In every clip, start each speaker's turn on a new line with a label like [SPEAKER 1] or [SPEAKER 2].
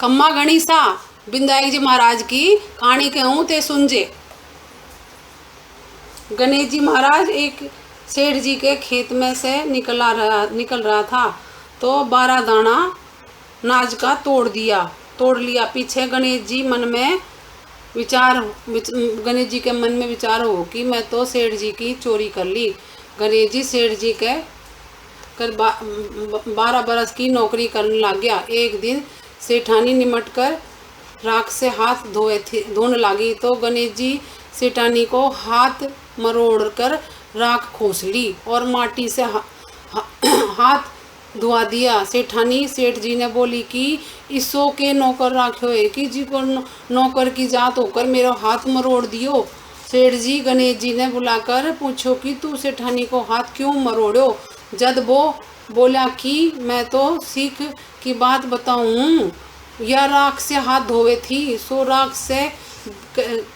[SPEAKER 1] खम्मा गणिसा विनायक जी महाराज की कहानी कहूँ ते सुनजे। गणेश जी महाराज एक सेठ जी के खेत में से निकल रहा था तो 12 दाना नाज का तोड़ लिया। पीछे गणेश जी के मन में विचार हो कि मैं तो सेठ जी की चोरी कर ली। गणेश जी सेठ जी के 12 बरस की नौकरी करने लग गया। एक दिन सेठानी निमट कर राख से हाथ धोने लगी तो गणेश जी सेठानी को हाथ मरोड़ कर राख खोस ली और माटी से हाथ धुआ दिया। सेठानी सेठ जी ने बोली कि इसो के नौकर राख्यो है कि जी को नौकर की जात होकर मेरा हाथ मरोड़ दियो। सेठ जी गणेश जी ने बुलाकर पूछो कि तू सेठानी को हाथ क्यों मरोड़ो। जद वो बोला कि मैं तो सीख की बात बताऊं, या राख से हाथ धोवे थी सो राख से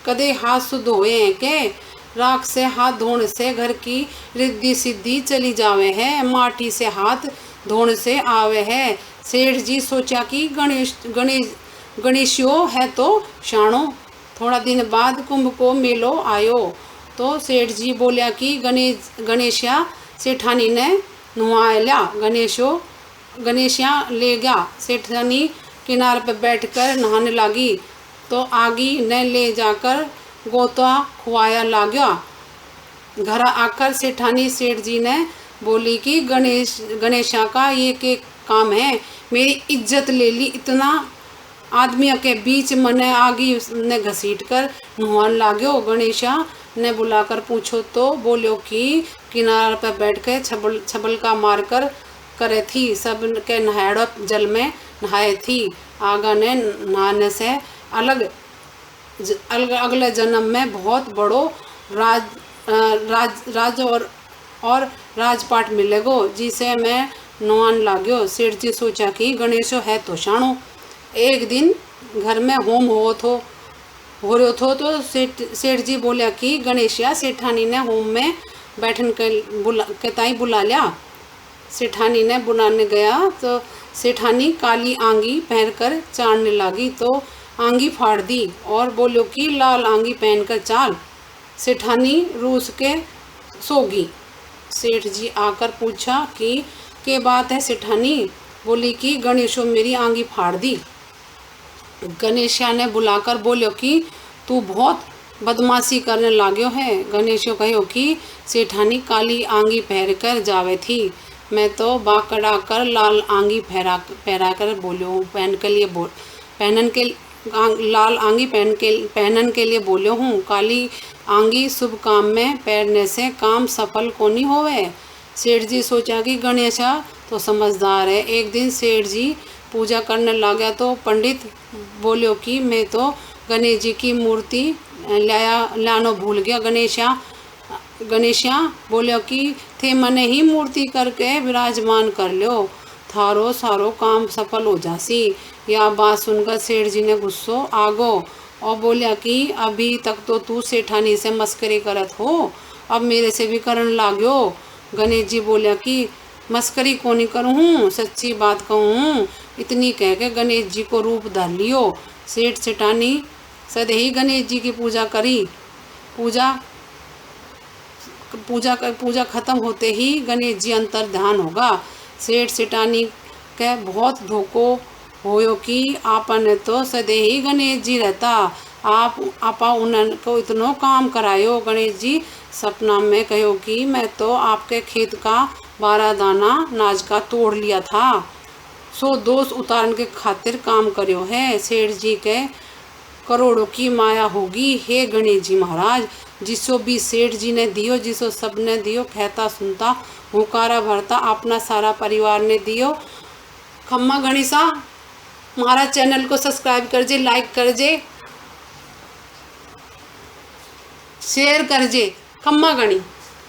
[SPEAKER 1] कदे हाथ शुद्ध हुए हैं के। राख से हाथ धोने से घर की रिद्धि सिद्धि चली जावे है, माटी से हाथ धोने से आवे है। सेठ जी सोचा कि गणेशियो है तो शाणो। थोड़ा दिन बाद कुंभ को मेलो आयो तो सेठ जी बोलिया कि गणेशिया सेठानी ने नुआ लिया। गणेशिया ले गया। सेठानी किनारे पर बैठकर नहाने लगी तो आगी ने ले जाकर गोता खुआया लगा। घर आकर सेठानी सेठ जी ने बोली कि गणेशा का ये के काम है, मेरी इज्जत ले ली। इतना आदमियों के बीच मने आगी ने घसीट कर नुहान लाग्यो। गणेशा ने बुलाकर पूछो तो बोलो कि किनारे पर बैठ कर छबल का मार कर करे थी, सब के नहाड़ो जल में नहाए थी। आगा ने नहाने से अगले जन्म में बहुत बड़ो राज और राजपाट मिलेगो जिसे मैं नुआन लाग्यो। सेठ जी सोचा कि गणेशो है तो शाणो। एक दिन घर में होम हो रहो थो तो सेठ जी बोलिया कि गणेशिया सेठानी ने होम में बैठन के ताई बुला लिया। सेठानी ने बुलाने गया तो सेठानी काली आंगी पहनकर चाड़ने लगी तो आंगी फाड़ दी और बोलो कि लाल आंगी पहनकर चाल। सेठानी रूस के सोगी। सेठ जी आकर पूछा कि के बात है सेठानी। बोली कि गणेशो मेरी आंगी फाड़ दी। गणेशिया ने बुलाकर बोलो कि तू बहुत बदमाशी करने लाग्यो है। गणेशो कहो कि सेठानी काली आंगी पहन कर जावे थी, मैं तो बाकड़ा कर लाल आंगी पहरा कर बोलो लाल आंगी पहनन के लिए बोलो हूँ। काली आंगी शुभ काम में पहनने से काम सफल को नहीं होवे। सेठ जी सोचा कि गणेशा तो समझदार है। एक दिन सेठ जी पूजा करने लगा तो पंडित बोलो कि मैं तो गणेश जी की मूर्ति लानो भूल गया। गणेशिया बोलो कि थे मने ही मूर्ति करके विराजमान कर लो, थारो सारो काम सफल हो जासी। यह बात सुनकर सेठ जी ने गुस्सो आगो और बोलिया कि अभी तक तो तू सेठानी से मस्करी करत हो, अब मेरे से भी करन लाग्यो। गणेश जी बोलिया कि मस्करी को नहीं करूँ, सच्ची बात कहूँ। इतनी कह के गणेश जी को रूप धर लियो। सेठ सेठानी सदे ही गणेश जी की पूजा करी। पूजा खत्म होते ही गणेश जी अंतर ध्यान होगा। सेठ सेठानी के बहुत धोखो होयो कि आपने तो सदे ही गणेश जी रहता, आपा उनको इतनो काम करायो। गणेश जी सपना में कहो कि मैं तो आपके खेत का 12 दाना नाज का तोड़ लिया था, सो दोष उतारने के खातिर काम करो है। सेठ जी के करोड़ों की माया होगी। हे गणेश जी महाराज, जिसो भी सेठ जी ने दियो, जिसो सब ने दियो, कहता सुनता हुकारा भरता अपना सारा परिवार ने दियो। खम्मा गणेशा हमारा चैनल को सब्सक्राइब कर जे, लाइक कर जे, शेयर कर जे। खम्मा गणी।